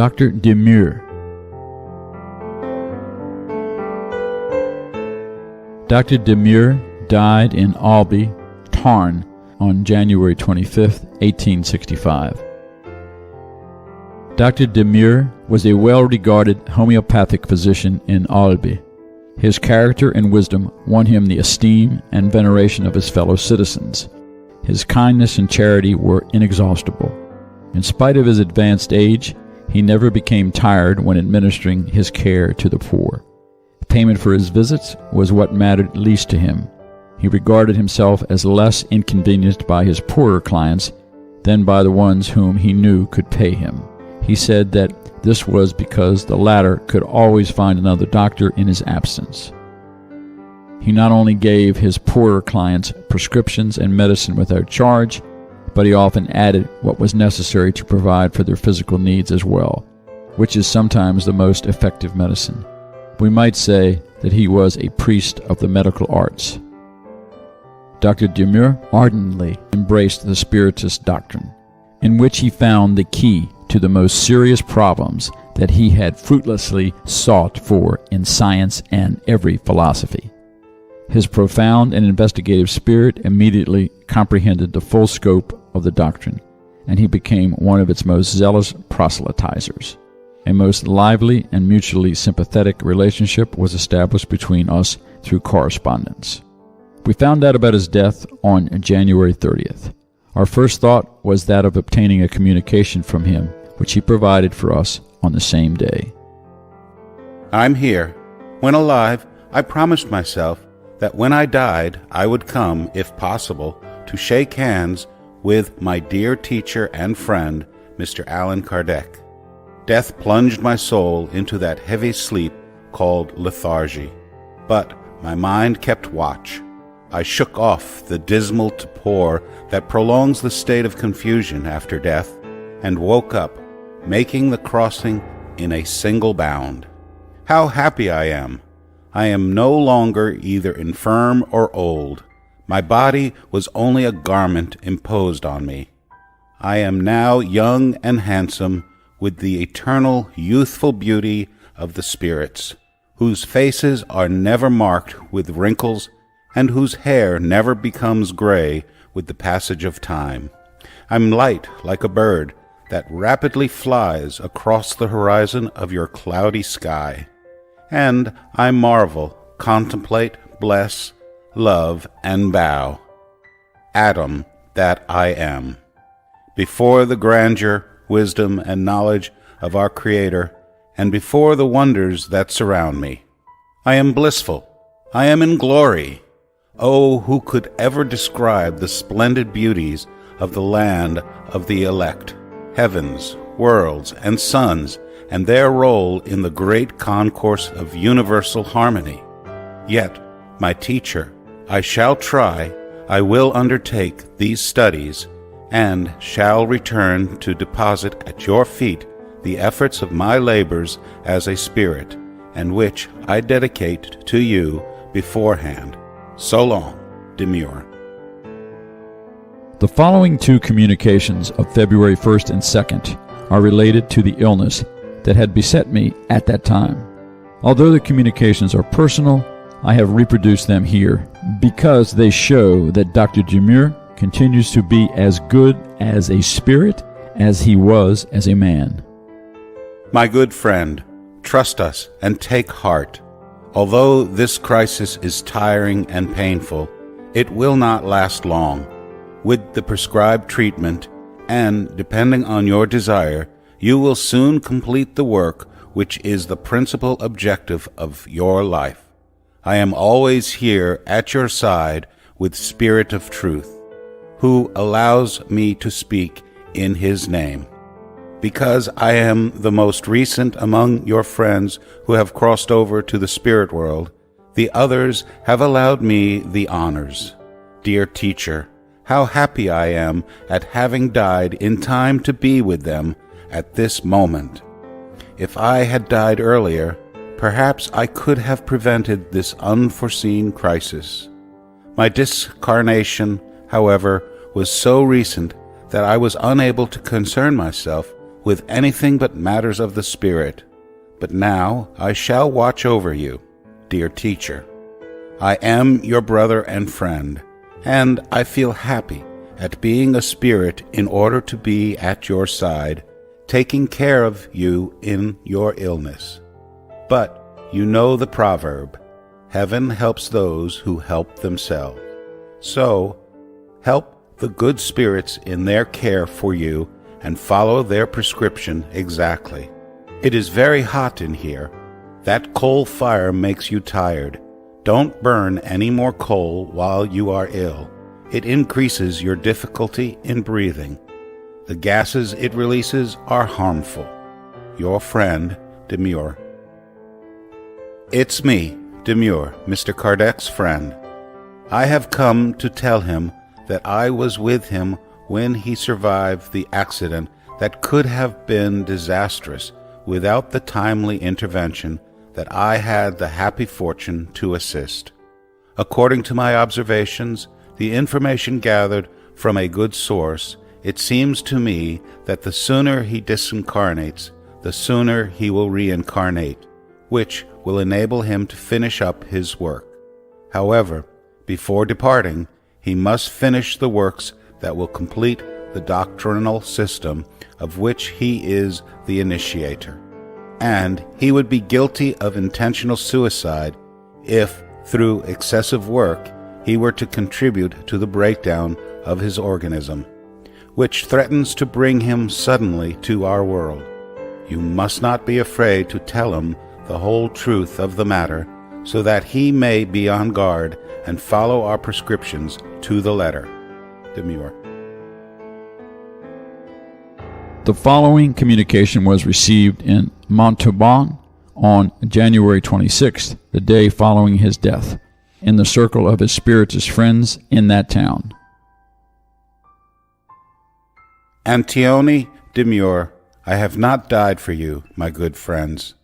Dr. Demeure. Dr. Demeure died in Albi, Tarn, on January 25, 1865. Dr. Demeure was a well-regarded homeopathic physician in Albi. His character and wisdom won him the esteem and veneration of his fellow citizens. His kindness and charity were inexhaustible. In spite of his advanced age, he never became tired when administering his care to the poor. Payment for his visits was what mattered least to him. He regarded himself as less inconvenienced by his poorer clients than by the ones whom he knew could pay him. He said that this was because the latter could always find another doctor in his absence. He not only gave his poorer clients prescriptions and medicine without charge, but he often added what was necessary to provide for their physical needs as well, which is sometimes the most effective medicine. We might say that he was a priest of the medical arts. Dr. Demeure ardently embraced the Spiritist doctrine, in which he found the key to the most serious problems that he had fruitlessly sought for in science and every philosophy. His profound and investigative spirit immediately comprehended the full scope of the doctrine, and he became one of its most zealous proselytizers. A most lively and mutually sympathetic relationship was established between us through correspondence. We found out about his death on January 30th. Our first thought was that of obtaining a communication from him, which he provided for us on the same day. I'm here. When alive, I promised myself that when I died, I would come, if possible, to shake hands with my dear teacher and friend, Mr. Allan Kardec. Death plunged my soul into that heavy sleep called lethargy. But my mind kept watch. I shook off the dismal torpor that prolongs the state of confusion after death, and woke up, making the crossing in a single bound. How happy I am! I am no longer either infirm or old. My body was only a garment imposed on me. I am now young and handsome, with the eternal youthful beauty of the spirits, whose faces are never marked with wrinkles, and whose hair never becomes gray with the passage of time. I'm light like a bird that rapidly flies across the horizon of your cloudy sky. And I marvel, contemplate, bless, love, and bow. Adam that I am. Before the grandeur, wisdom, and knowledge of our Creator, and before the wonders that surround me, I am blissful. I am in glory. Oh, who could ever describe the splendid beauties of the land of the elect, heavens, worlds, and suns, and their role in the great concourse of universal harmony? Yet, my teacher, I shall try, I will undertake these studies, and shall return to deposit at your feet the efforts of my labors as a spirit, and which I dedicate to you beforehand. So long, Demeure. The following two communications of February 1st and 2nd are related to the illness that had beset me at that time. Although the communications are personal, I have reproduced them here because they show that Dr. Demeure continues to be as good as a spirit as he was as a man. My good friend, trust us and take heart. Although this crisis is tiring and painful, it will not last long. With the prescribed treatment, and depending on your desire, you will soon complete the work which is the principal objective of your life. I am always here at your side with Spirit of Truth, who allows me to speak in his name. Because I am the most recent among your friends who have crossed over to the spirit world, the others have allowed me the honors. Dear teacher, how happy I am at having died in time to be with them at this moment. If I had died earlier, perhaps I could have prevented this unforeseen crisis. My discarnation, however, was so recent that I was unable to concern myself with anything but matters of the spirit, but now I shall watch over you, dear teacher. I am your brother and friend, and I feel happy at being a spirit in order to be at your side, taking care of you in your illness. But you know the proverb, heaven helps those who help themselves. So, help the good spirits in their care for you and follow their prescription exactly. It is very hot in here. That coal fire makes you tired. Don't burn any more coal while you are ill. It increases your difficulty in breathing. The gases it releases are harmful. Your friend, Demeure. It's me, Demeure, Mr. Kardec's friend. I have come to tell him that I was with him when he survived the accident that could have been disastrous without the timely intervention that I had the happy fortune to assist. According to my observations, the information gathered from a good source, it seems to me that the sooner he disincarnates, the sooner he will reincarnate, which will enable him to finish up his work. However, before departing, he must finish the works that will complete the doctrinal system of which he is the initiator. And he would be guilty of intentional suicide if, through excessive work, he were to contribute to the breakdown of his organism, which threatens to bring him suddenly to our world. You must not be afraid to tell him the whole truth of the matter, so that he may be on guard and follow our prescriptions to the letter. Demeure. The following communication was received in Montauban on January 26th, the day following his death, in the circle of his spiritist friends in that town. Antione Demeure, I have not died for you, my good friends,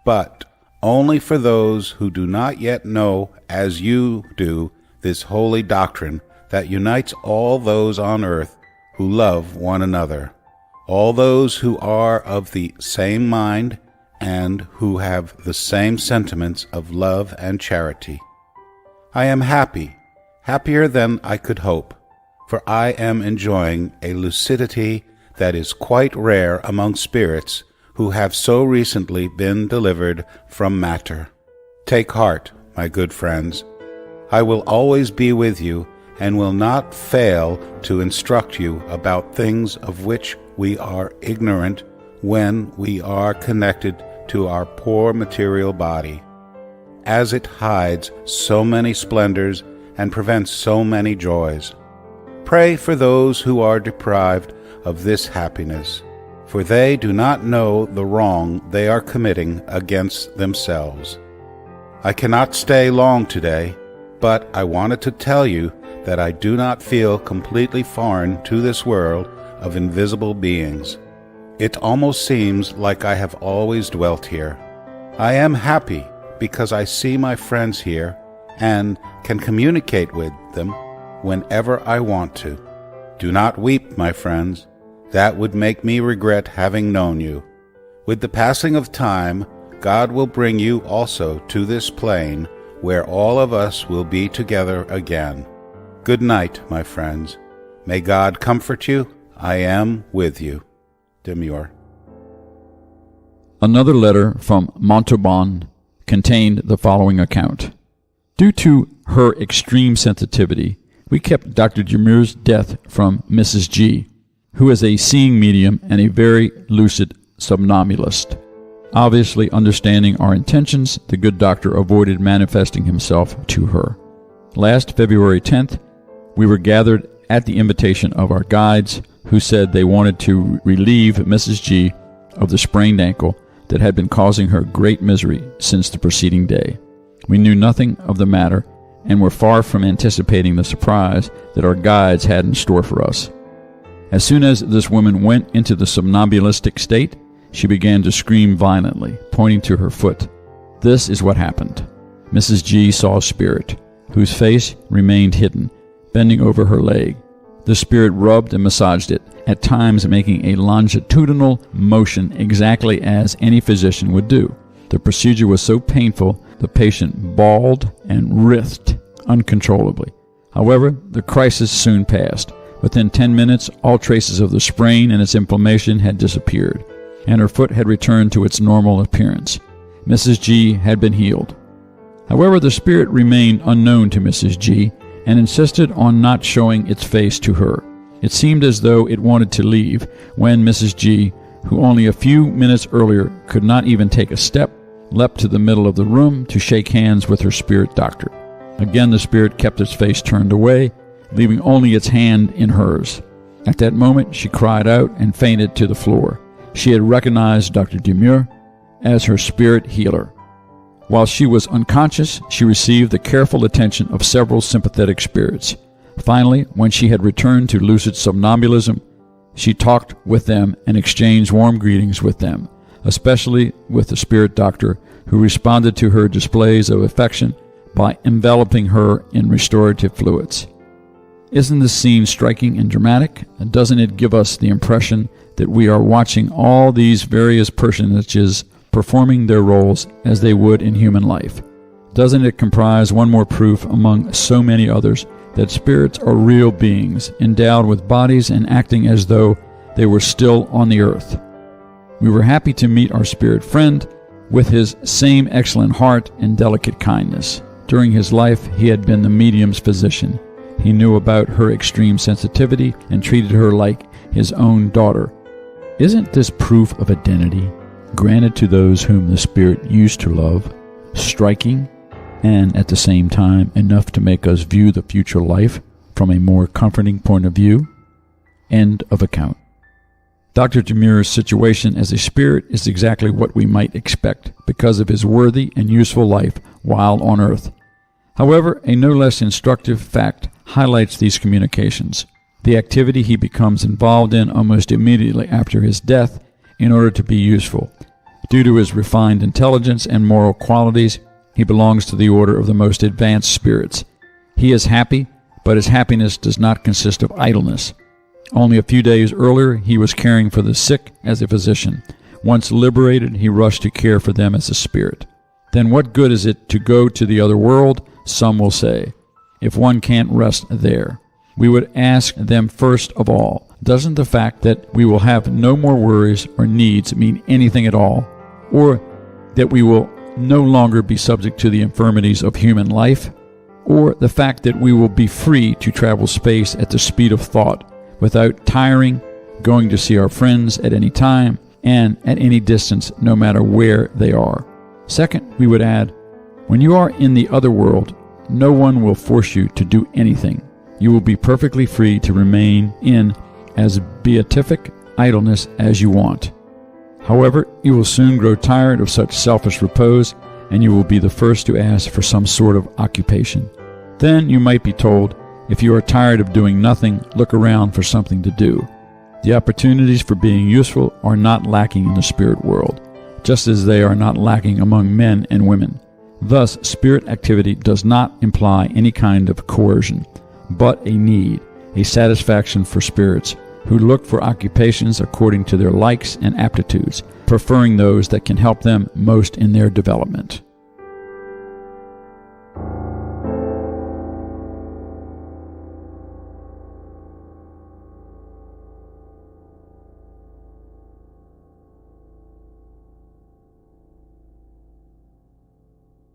but only for those who do not yet know, as you do, this holy doctrine that unites all those on earth who love one another, all those who are of the same mind and who have the same sentiments of love and charity. I am happy, happier than I could hope, for I am enjoying a lucidity that is quite rare among spirits who have so recently been delivered from matter. Take heart, my good friends. I will always be with you and will not fail to instruct you about things of which we are ignorant when we are connected to our poor material body, as it hides so many splendors and prevents so many joys. Pray for those who are deprived of this happiness, for they do not know the wrong they are committing against themselves. I cannot stay long today, but I wanted to tell you that I do not feel completely foreign to this world of invisible beings. It almost seems like I have always dwelt here. I am happy because I see my friends here and can communicate with them whenever I want to. Do not weep, my friends. That would make me regret having known you. With the passing of time, God will bring you also to this plane where all of us will be together again. Good night, my friends. May God comfort you. I am with you. Demeure. Another letter from Montauban contained the following account. Due to her extreme sensitivity, we kept Dr. Demeure's death from Mrs. G., who is a seeing medium and a very lucid somnambulist. Obviously understanding our intentions, the good doctor avoided manifesting himself to her. Last February 10th, we were gathered at the invitation of our guides, who said they wanted to relieve Mrs. G. of the sprained ankle that had been causing her great misery since the preceding day. We knew nothing of the matter and were far from anticipating the surprise that our guides had in store for us. As soon as this woman went into the somnambulistic state, she began to scream violently, pointing to her foot. This is what happened. Mrs. G. saw a spirit, whose face remained hidden, bending over her leg. The spirit rubbed and massaged it, at times making a longitudinal motion exactly as any physician would do. The procedure was so painful, the patient bawled and writhed uncontrollably. However, the crisis soon passed. Within 10 minutes, all traces of the sprain and its inflammation had disappeared, and her foot had returned to its normal appearance. Mrs. G had been healed. However, the spirit remained unknown to Mrs. G and insisted on not showing its face to her. It seemed as though it wanted to leave when Mrs. G, who only a few minutes earlier could not even take a step, leapt to the middle of the room to shake hands with her spirit doctor. Again the spirit kept its face turned away, leaving only its hand in hers. At that moment she cried out and fainted to the floor. She had recognized Dr. Demeure as her spirit healer. While she was unconscious, she received the careful attention of several sympathetic spirits. Finally, when she had returned to lucid somnambulism, she talked with them and exchanged warm greetings with them, especially with the spirit doctor, who responded to her displays of affection by enveloping her in restorative fluids. Isn't this scene striking and dramatic? And doesn't it give us the impression that we are watching all these various personages performing their roles as they would in human life? Doesn't it comprise one more proof among so many others that spirits are real beings, endowed with bodies and acting as though they were still on the earth? We were happy to meet our spirit friend with his same excellent heart and delicate kindness. During his life, he had been the medium's physician. He knew about her extreme sensitivity and treated her like his own daughter. Isn't this proof of identity granted to those whom the spirit used to love striking, and at the same time enough to make us view the future life from a more comforting point of view? End of account. Dr. Demeure's situation as a spirit is exactly what we might expect because of his worthy and useful life while on earth. However, a no less instructive fact highlights these communications: the activity he becomes involved in almost immediately after his death in order to be useful. Due to his refined intelligence and moral qualities, he belongs to the order of the most advanced spirits. He is happy, but his happiness does not consist of idleness. Only a few days earlier, he was caring for the sick as a physician. Once liberated, he rushed to care for them as a spirit. Then what good is it to go to the other world, some will say, if one can't rest there? We would ask them first of all, doesn't the fact that we will have no more worries or needs mean anything at all? Or that we will no longer be subject to the infirmities of human life? Or the fact that we will be free to travel space at the speed of thought, without tiring, going to see our friends at any time and at any distance, no matter where they are? Second, we would add, when you are in the other world, no one will force you to do anything. You will be perfectly free to remain in as beatific idleness as you want. However, you will soon grow tired of such selfish repose, and you will be the first to ask for some sort of occupation. Then you might be told, if you are tired of doing nothing, look around for something to do. The opportunities for being useful are not lacking in the spirit world, just as they are not lacking among men and women. Thus, spirit activity does not imply any kind of coercion, but a need, a satisfaction for spirits who look for occupations according to their likes and aptitudes, preferring those that can help them most in their development.